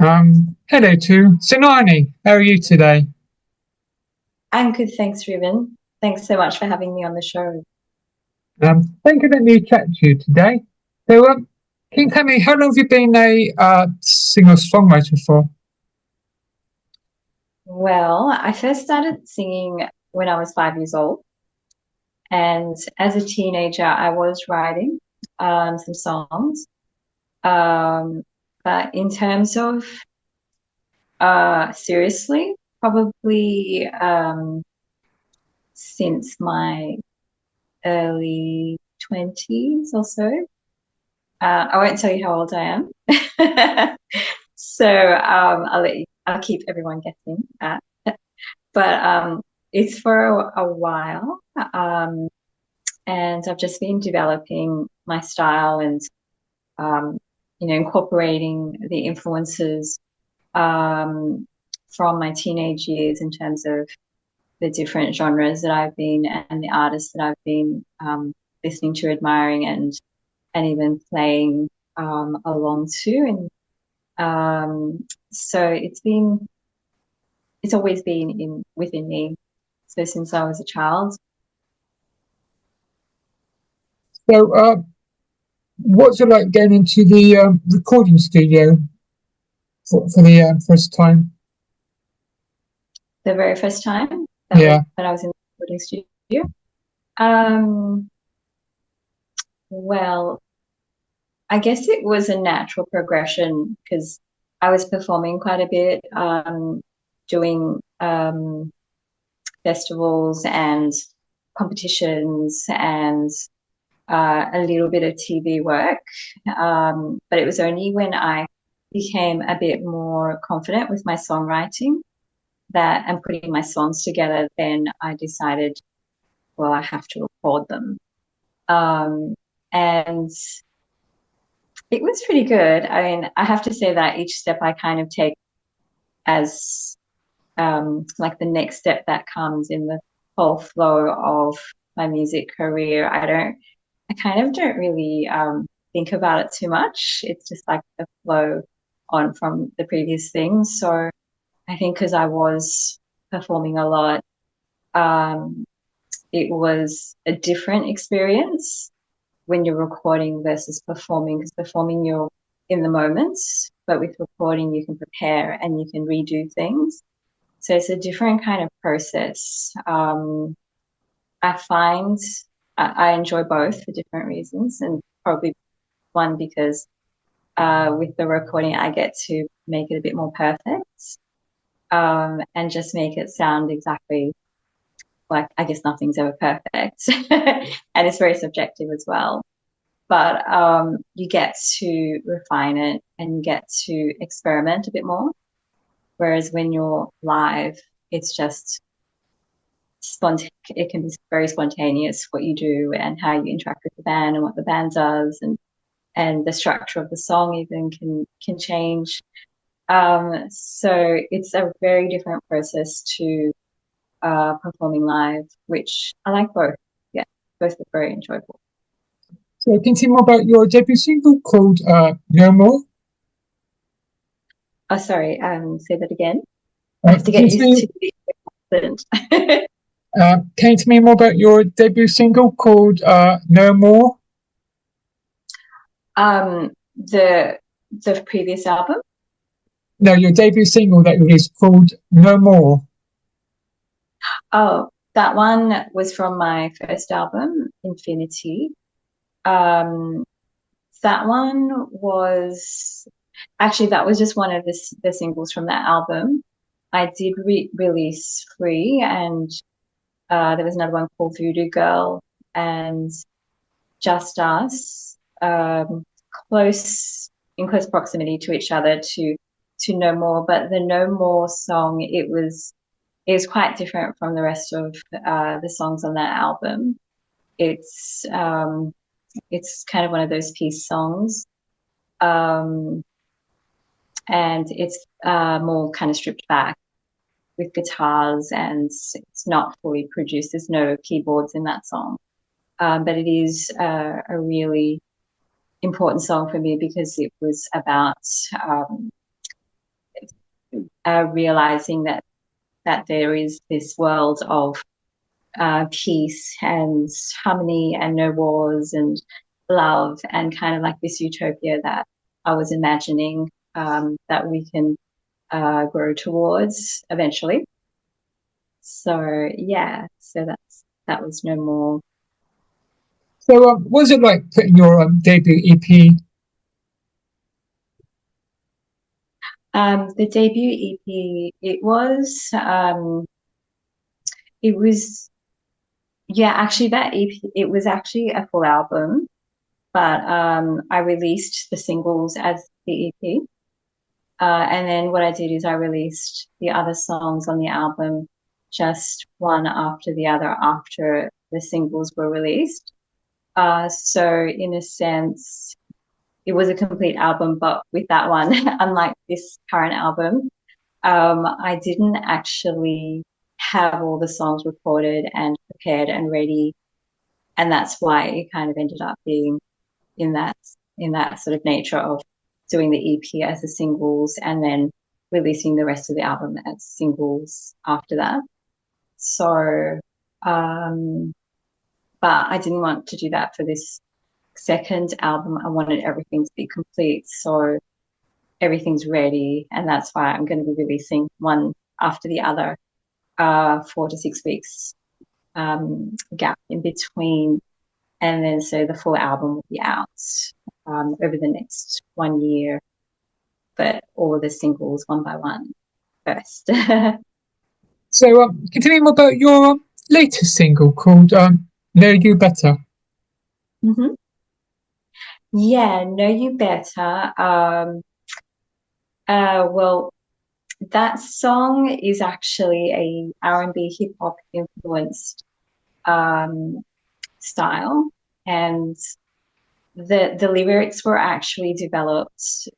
Hello to Senani. How are you today? I'm good, thanks, Ruben. Thanks so much for having me on the show. Thank you for letting me chat to you today. Can you tell me how long have you been a singer-songwriter for? Well, I first started singing when I was 5 years old, and as a teenager, I was writing some songs. Um, but in terms of seriously, probably since my early 20s or so. I won't tell you how old I am. So I'll keep everyone guessing. But it's for a while. And I've just been developing my style and, um, incorporating the influences um, from my teenage years in terms of the different genres that I've been and the artists that I've been listening to, admiring, and even playing along to. And so it's always been in within me. So since I was a child. So, what's it like getting into the recording studio for the first time? The very first time Yeah. that I was in the recording studio. Um, well, I guess it was a natural progression because I was performing quite a bit, doing festivals and competitions and a little bit of TV work. But it was only when I became a bit more confident with my songwriting that and putting my songs together, then I decided, well, I have to record them. Um, and it was pretty good. I mean, I have to say that each step I kind of take as like the next step that comes in the whole flow of my music career. I kind of don't really think about it too much. It's just like the flow on from the previous things. So I think because I was performing a lot, um, it was a different experience when you're recording versus performing, because performing you're in the moment, but with recording you can prepare and you can redo things. So it's a different kind of process. I find I enjoy both for different reasons, and probably one because with the recording I get to make it a bit more perfect and just make it sound exactly like I guess nothing's ever perfect, and it's very subjective as well. But you get to refine it and you get to experiment a bit more. Whereas when you're live, it's just it can be very spontaneous what you do and how you interact with the band and what the band does, and the structure of the song even can change. So it's a very different process to performing live, which I like both. Yeah, both are very enjoyable. So, can you tell me more about your debut single called "No More"? Oh, sorry. Say that again. I have to Can get you tell used me, to the accent. can you tell me more about your debut single called "No More"? The previous album. No, your debut single that you released called "No More." Oh, that one was from my first album, Infinity. Um, that one was actually that was just one of the singles from that album. I did release Free, and there was another one called Voodoo Girl and Just Us, close in close proximity to each other to No More. But the No More song, it was quite different from the rest of the songs on that album. It's um, it's kind of one of those peace songs, um, and it's more kind of stripped back with guitars, and it's not fully produced. There's no keyboards in that song, but it is a really important song for me because it was about um, realizing that there is this world of peace and harmony and no wars and love and kind of like this utopia that I was imagining that we can grow towards eventually. So yeah, so that was no more. So, what was it like putting your debut EP? The debut EP, it was yeah, actually that EP, it was actually a full album, but I released the singles as the EP. And then what I did is I released the other songs on the album just one after the other after the singles were released. So in a sense, it was a complete album, but with that one, unlike this current album, I didn't actually have all the songs recorded and prepared and ready, and that's why it kind of ended up being in that in that sort of nature of doing the EP as the singles and then releasing the rest of the album as singles after that. So, um, but I didn't want to do that for this second album. I wanted everything to be complete. So everything's ready. And that's why I'm going to be releasing one after the other, 4 to 6 weeks gap in between. And then so the full album will be out over the next 1 year, but all of the singles one by one first. So, can you tell me more about your latest single called "Know You Better"? Mm-hmm. Yeah, Know You Better. Well, that song is actually a R&B hip hop influenced um, style, and the lyrics were actually developed.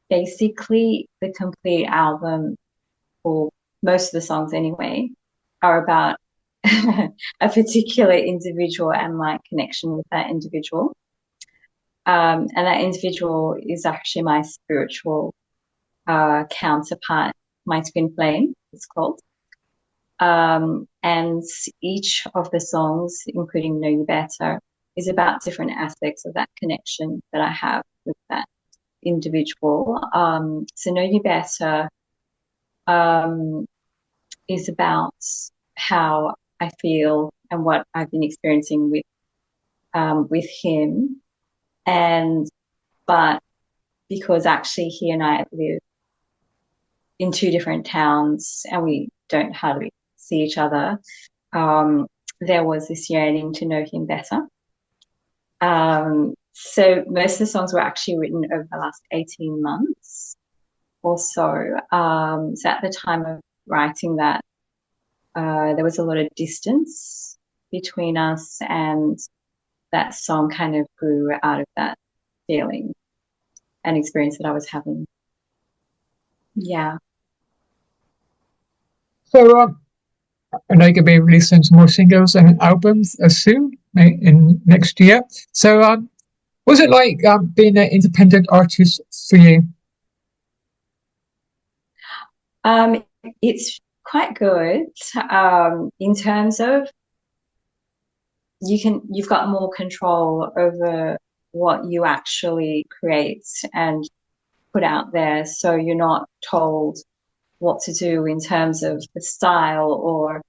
Basically, the complete album, or most of the songs anyway, are about a particular individual and my connection with that individual. And that individual is actually my spiritual counterpart, my twin flame, it's called. And each of the songs, including Know You Better, is about different aspects of that connection that I have with that individual. So Know You Better um, is about how I feel and what I've been experiencing with him, and but because actually he and I live in two different towns and we don't hardly see each other, um, there was this yearning to know him better. So most of the songs were actually written over the last 18 months or so. So at the time of writing that, there was a lot of distance between us, and that song kind of grew out of that feeling and experience that I was having. Yeah. So, I know you're going to be releasing some more singles and albums soon in next year. So, was it like being an independent artist for you? Um, it's quite good in terms of you've got more control over what you actually create and put out there. So you're not told what to do in terms of the style or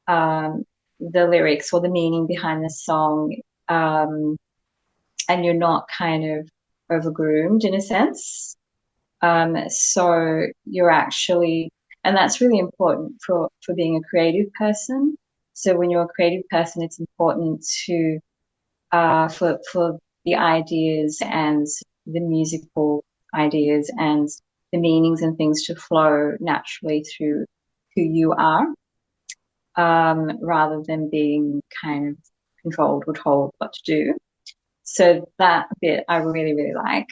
um, the lyrics or the meaning behind the song. And you're not kind of overgroomed in a sense. So you're actually, and that's really important for being a creative person. So when you're a creative person, it's important to for the ideas and the musical ideas and the meanings and things to flow naturally through who you are, rather than being kind of controlled or told what to do. So that bit I really, really like.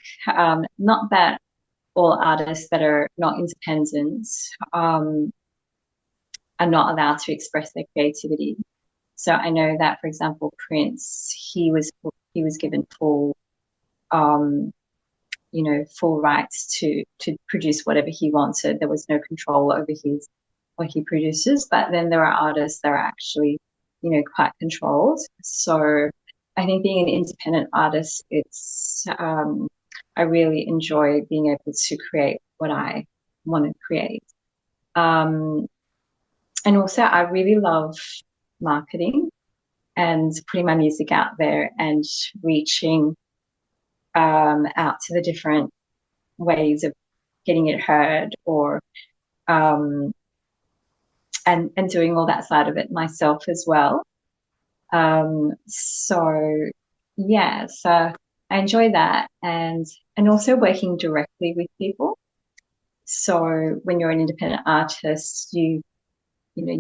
Not that all artists that are not independent um, are not allowed to express their creativity. So I know that, for example, Prince, he was given full um, full rights to produce whatever he wanted. There was no control over his what he produces. But then there are artists that are actually, quite controlled. So I think being an independent artist, I really enjoy being able to create what I want to create. Um, and also, I really love marketing and putting my music out there and reaching out to the different ways of getting it heard, or um, and doing all that side of it myself as well. So yeah, so I enjoy that, and also working directly with people. So when you're an independent artist, you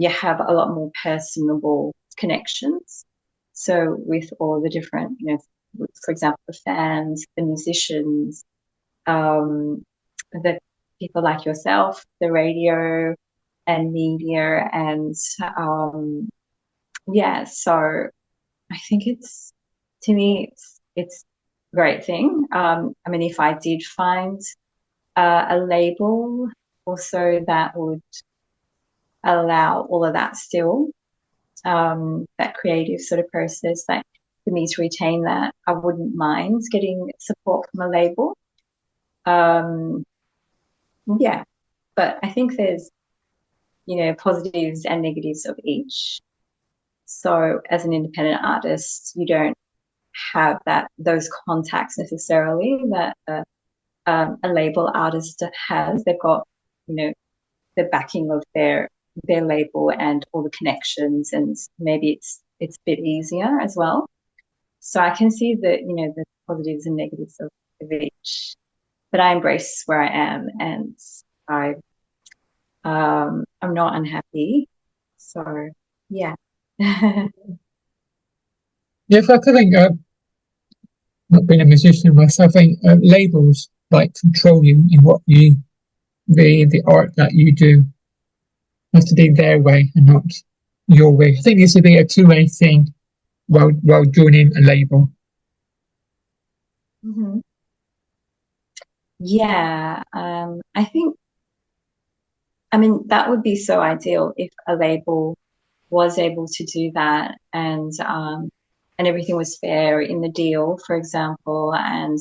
have a lot more personable connections. So with all the different, for example, the fans, the musicians, the people like yourself, the radio and media, and yeah. So I think to me, it's a great thing. I mean, if I did find a label also that would allow all of that still, that creative sort of process, that for me to retain that, I wouldn't mind getting support from a label. Um, yeah, but I think there's, positives and negatives of each. So as an independent artist, you don't have those contacts necessarily that a label artist has. They've got, you know, the backing of their label and all the connections, and maybe it's a bit easier as well. So I can see the positives and negatives of each, but I embrace where I am, and I'm not unhappy. So yeah. Yes, I think, not being a musician myself, I think labels like control you in what the art that you do has to be their way and not your way. I think this would be a two-way thing while joining a label. Mhm. Yeah, I mean, that would be so ideal if a label was able to do that, and everything was fair in the deal, for example, and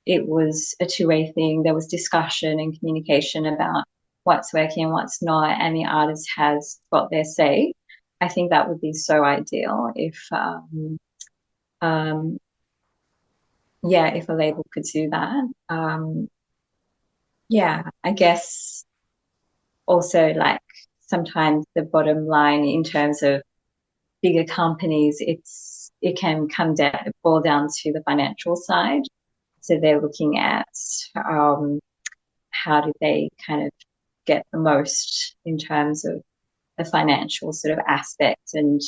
it was a two-way thing. There was discussion and communication about what's working and what's not, and the artist has got their say. I think that would be so ideal if, um, yeah, if a label could do that. Yeah, I guess also, like, sometimes the bottom line in terms of bigger companies, it can boil down to the financial side. So they're looking at, um, how do they kind of get the most in terms of the financial sort of aspect, and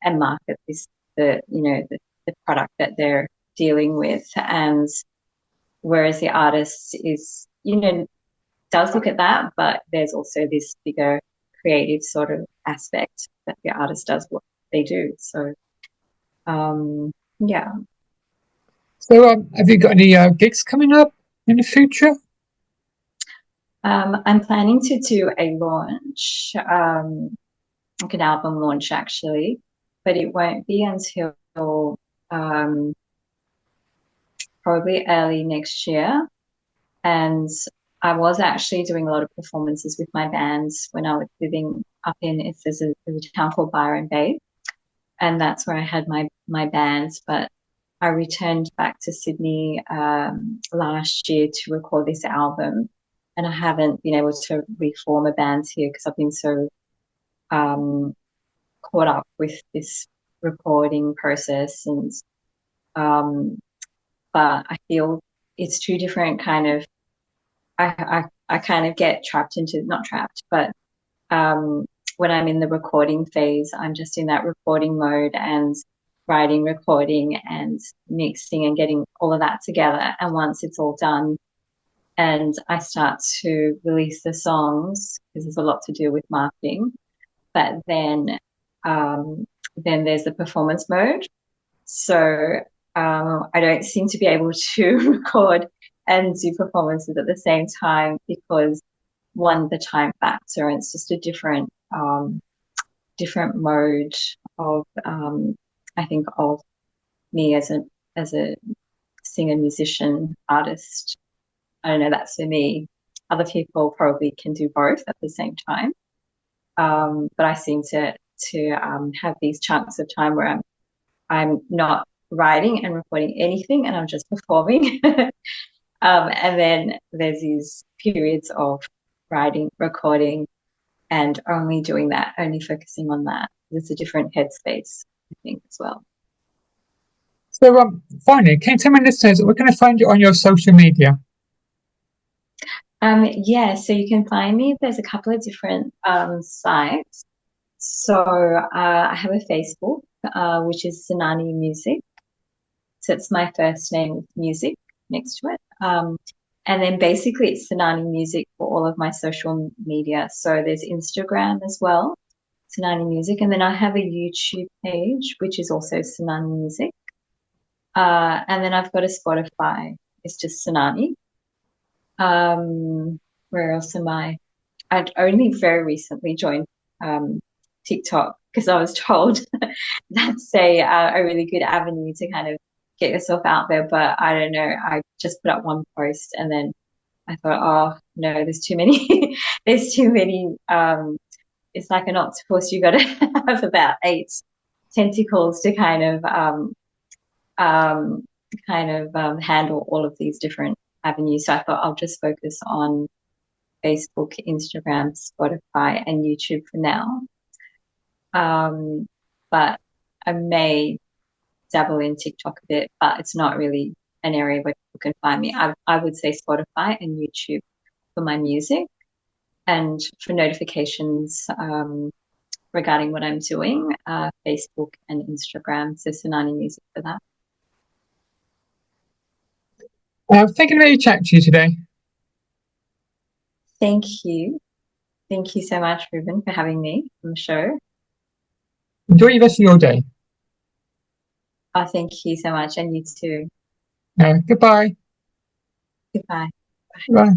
market the product that they're dealing with. And whereas the artist does look at that, but there's also this bigger creative sort of aspect that the artist does what they do. So yeah. So, have you got any gigs coming up in the future? I'm planning to do a launch, like an album launch actually, but it won't be until um, probably early next year. And I was actually doing a lot of performances with my bands when I was living up in, there's a town called Byron Bay, and that's where I had my bands. But I returned back to Sydney last year to record this album, and I haven't been able to reform a band here because I've been so um, caught up with this recording process, and um, but I feel it's two different kind of. I kind of get trapped into, not trapped, but um, when I'm in the recording phase, I'm just in that recording mode and writing, recording, and mixing and getting all of that together. And once it's all done and I start to release the songs, because there's a lot to do with marketing, but then there's the performance mode. So I don't seem to be able to record and do performances at the same time because one, the time factor, and it's just a different mode of I think of me as a singer, musician, artist. I don't know, that's for me. Other people probably can do both at the same time. But I seem to have these chunks of time where I'm not writing and recording anything and I'm just performing. And then there's these periods of writing, recording, and only doing that, only focusing on that. There's a different headspace, I think, as well. So, finally, can you tell my listeners we're going to find you on your social media? Yeah, so you can find me. There's a couple of different sites. So I have a Facebook, which is Senani Music. So it's my first name with music next to it. And then basically it's Senani Music for all of my social media. So there's Instagram as well, Senani Music. And then I have a YouTube page, which is also Senani Music. And then I've got a Spotify. It's just Senani. Where else am I? I'd only very recently joined TikTok because I was told that's a really good avenue to kind of get yourself out there. But I don't know. I just put up one post and then I thought, oh no, there's too many. There's too many. It's like an octopus. You got to have about 8 tentacles to handle all of these different avenues. So I thought I'll just focus on Facebook, Instagram, Spotify, and YouTube for now. But I may dabble in TikTok a bit, but it's not really an area where people can find me. I would say Spotify and YouTube for my music and for notifications regarding what I'm doing, Facebook and Instagram. So Senani Music for that. Thinking of really chat to you today. Thank you. Thank you so much, Ruben, for having me on the show. Enjoy the rest of your day. Oh, thank you so much. And you too. Goodbye. Goodbye. Bye.